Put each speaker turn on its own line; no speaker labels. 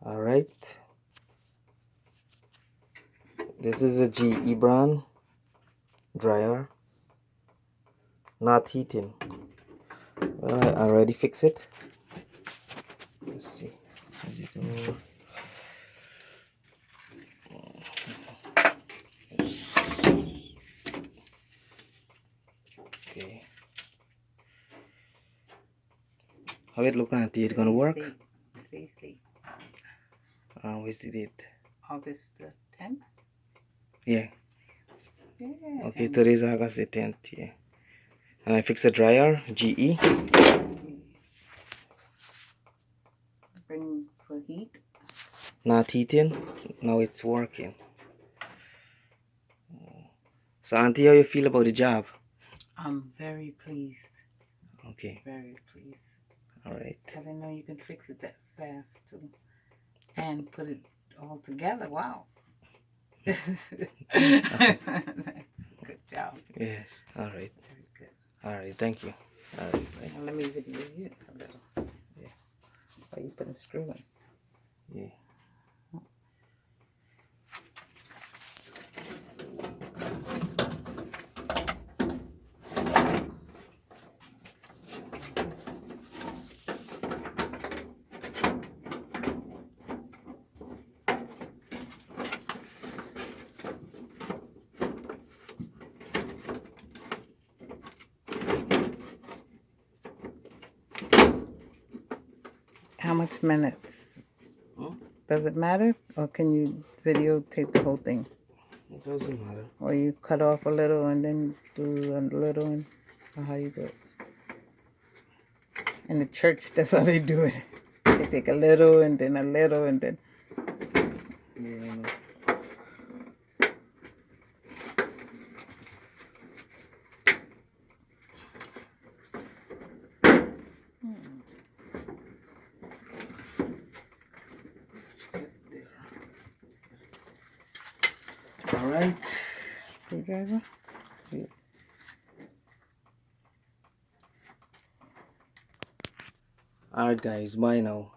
All right. This is a GE brand dryer, not heating. Well, I already fixed it. Let's see. Is it over? Okay. How it look, Auntie? It's gonna work?
Today's date.
Where's the date?
August the 10th?
Yeah.
Yeah.
Okay, today's August the 10th. Yeah. And I fixed the dryer, GE.
Bring for heat.
Not heating. Now it's working. So, Auntie, how you feel about the job?
I'm very pleased.
Okay.
Very pleased.
All right.
I didn't know you can fix it that fast too. And put it all together. Wow. That's a good job.
Yes. All right.
Very good.
All right. Thank you. All right. Thank
Now let me video you a little.
Yeah.
While you putting screw in.
you. Yeah.
How much minutes?
Huh?
Does it matter? Or can you videotape the whole thing?
It doesn't matter.
Or you cut off a little and then do a little, and or how you do it? In the church, that's how they do it. They take a little and then a little and then.
Yeah. All right.
Screwdriver? Yeah.
All right, guys. Bye now.